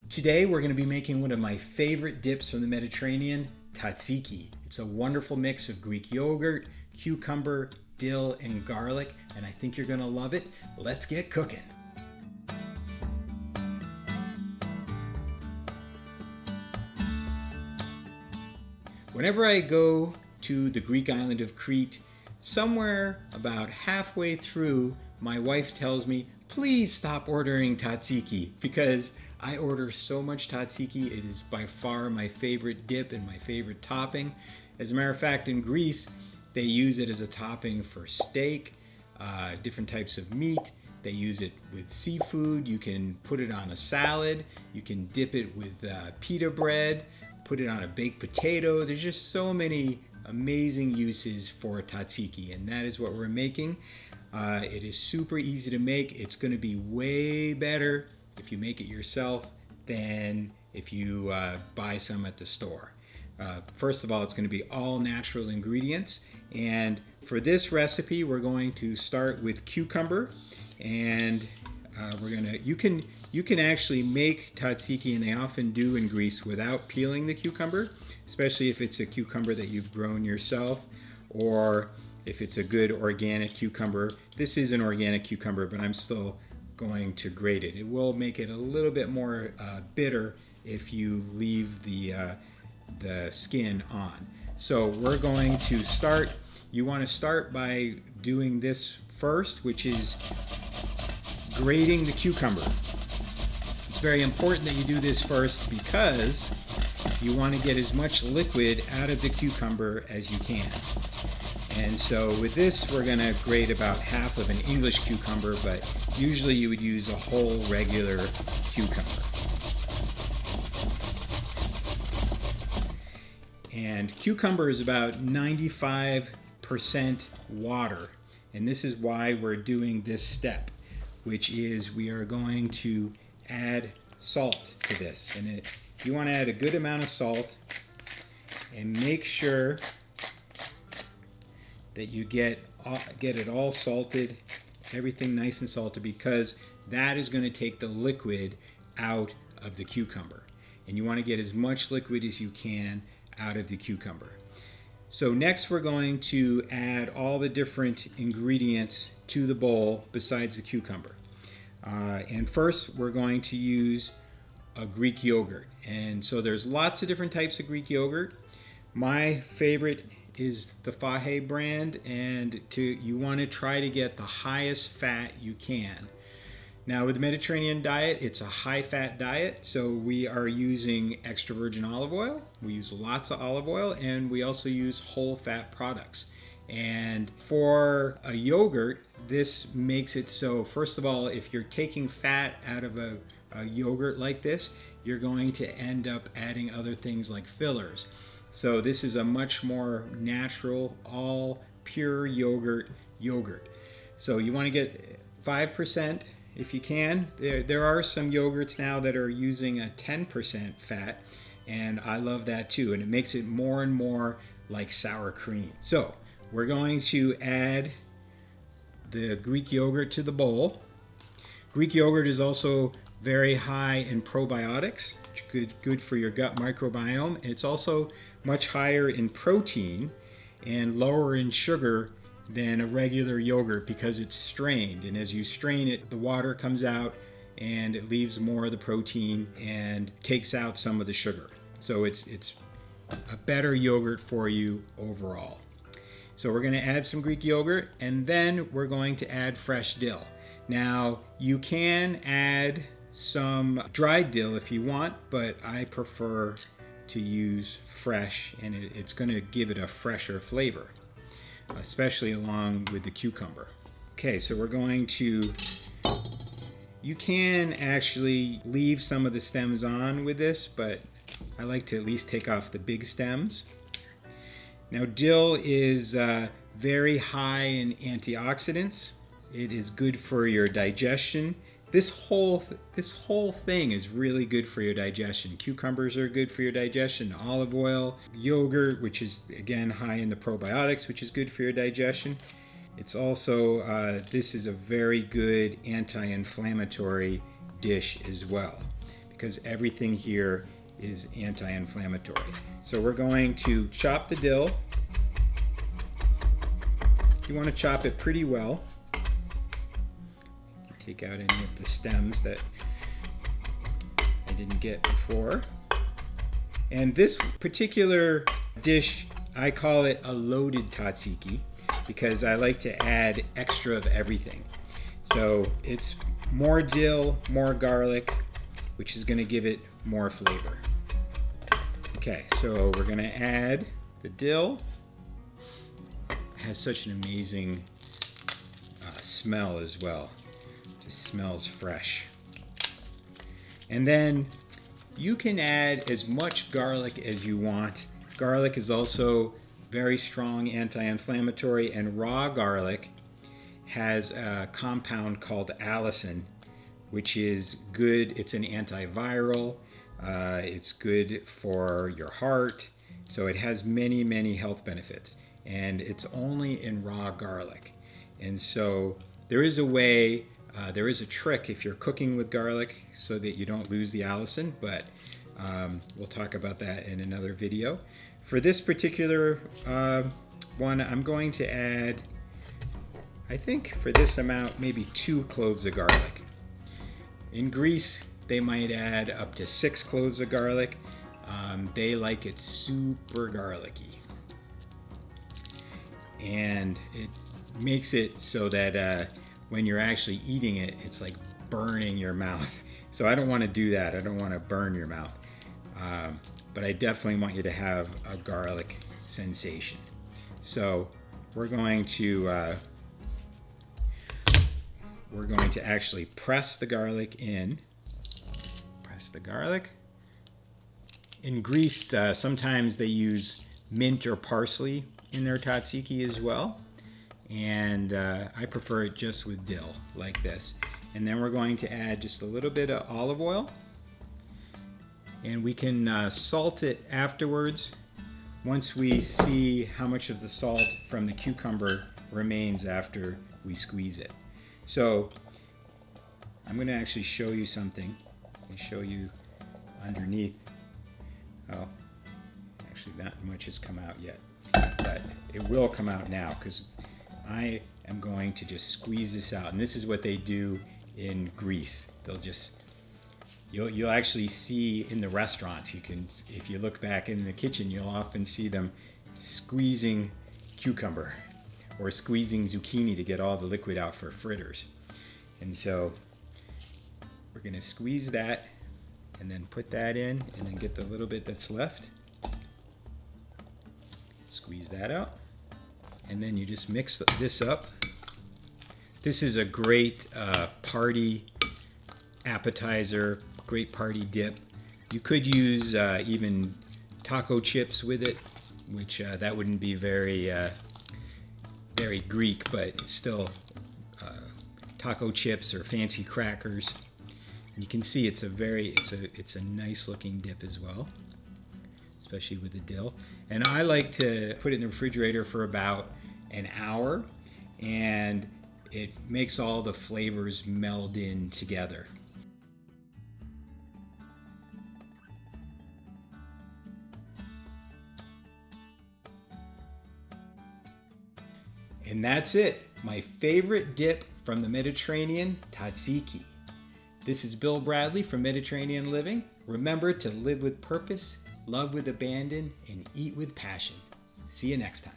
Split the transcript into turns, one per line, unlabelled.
Today we're going to be making one of my favorite dips from the Mediterranean, tzatziki. It's a wonderful mix of Greek yogurt, cucumber, dill, and garlic, and I think you're going to love it. Let's get cooking. Whenever I go to the Greek island of Crete, somewhere about halfway through, my wife tells me, please stop ordering tzatziki, because I order so much tzatziki. It is by far my favorite dip and my favorite topping. As a matter of fact, in Greece, they use it as a topping for steak, different types of meat. They use it with seafood. You can put it on a salad. You can dip it with pita bread, put it on a baked potato. There's just so many amazing uses for tzatziki, and that is what we're making. It is super easy to make. It's going to be way better if you make it yourself than if you buy some at the store. First of all, it's going to be all natural ingredients, and for this recipe we're going to start with cucumber, and you can actually make tzatziki, and they often do in Greece, without peeling the cucumber, especially if it's a cucumber that you've grown yourself, or if it's a good organic cucumber. This is an organic cucumber, but I'm still going to grate it. It will make it a little bit more bitter if you leave the skin on. So we're going to start. You want to start by doing this first, which is grating the cucumber. It's very important that you do this first because you want to get as much liquid out of the cucumber as you can. And so with this, we're going to grate about half of an English cucumber, but usually you would use a whole regular cucumber. And cucumber is about 95% water. And this is why we're doing this step, which is we are going to add salt to this. And you want to add a good amount of salt, and make sure that you get it all salted, everything nice and salted, because that is going to take the liquid out of the cucumber. And you want to get as much liquid as you can out of the cucumber. So next we're going to add all the different ingredients to the bowl besides the cucumber. And first we're going to use a Greek yogurt. And so there's lots of different types of Greek yogurt. My favorite is the Fahe brand, and you want to try to get the highest fat you can. Now with the Mediterranean diet, it's a high fat diet, so we are using extra virgin olive oil. We use lots of olive oil, and we also use whole fat products. And for a yogurt, this makes it so, first of all, if you're taking fat out of a yogurt like this, you're going to end up adding other things like fillers. So this is a much more natural, all pure yogurt. So you want to get 5% if you can. There are some yogurts now that are using a 10% fat, and I love that too, and it makes it more and more like sour cream. So we're going to add the Greek yogurt to the bowl. Greek yogurt is also very high in probiotics, which is good for your gut microbiome, and it's also much higher in protein and lower in sugar than a regular yogurt because it's strained, and as you strain it, the water comes out and it leaves more of the protein and takes out some of the sugar. So it's a better yogurt for you overall. So we're going to add some Greek yogurt, and then we're going to add fresh dill. Now you can add some dried dill if you want, but I prefer to use fresh, and it's going to give it a fresher flavor, especially along with the cucumber. Okay, so we're going to, you can actually leave some of the stems on with this, but I like to at least take off the big stems. Now dill is very high in antioxidants. It is good for your digestion. This whole thing is really good for your digestion. Cucumbers are good for your digestion. Olive oil, yogurt, which is again high in the probiotics, which is good for your digestion. It's also, this is a very good anti-inflammatory dish as well, because everything here is anti-inflammatory. So we're going to chop the dill. You want to chop it pretty well. Take out any of the stems that I didn't get before. And this particular dish, I call it a loaded tzatziki because I like to add extra of everything. So it's more dill, more garlic, which is going to give it more flavor. Okay, so we're going to add the dill. It has such an amazing smell as well. Just smells fresh. And then you can add as much garlic as you want. Garlic is also very strong anti-inflammatory, and raw garlic has a compound called allicin, which is good. It's an antiviral. It's good for your heart. So it has many, many health benefits. And it's only in raw garlic. And so there is a way, there is a trick if you're cooking with garlic so that you don't lose the allicin, but we'll talk about that in another video. For this particular one, I'm going to add, I think for this amount, maybe 2 cloves of garlic. In Greece, they might add up to 6 cloves of garlic. They like it super garlicky. And it makes it so that when you're actually eating it, it's like burning your mouth. So I don't want to do that. I don't want to burn your mouth. But I definitely want you to have a garlic sensation. So we're going to actually press the garlic in. Press the garlic. In Greece, sometimes they use mint or parsley in their tzatziki as well. And I prefer it just with dill, like this. And then we're going to add just a little bit of olive oil. And we can salt it afterwards once we see how much of the salt from the cucumber remains after we squeeze it. So I'm going to actually show you something. Let me show you underneath. Oh, actually not much has come out yet, but it will come out now because I am going to just squeeze this out. And this is what they do in Greece. They'll just, you'll actually see in the restaurants, you can, if you look back in the kitchen, you'll often see them squeezing cucumber or squeezing zucchini to get all the liquid out for fritters. And so we're going to squeeze that and then put that in and then get the little bit that's left. Squeeze that out. And then you just mix this up. This is a great party appetizer, great party dip. You could use even taco chips with it, which that wouldn't be very very Greek, but still taco chips or fancy crackers. And you can see it's a nice looking dip as well, especially with the dill. And I like to put it in the refrigerator for about an hour, and it makes all the flavors meld in together. And that's it, my favorite dip from the Mediterranean, tzatziki. This is Bill Bradley from Mediterranean Living. Remember to live with purpose, love with abandon, and eat with passion. See you next time.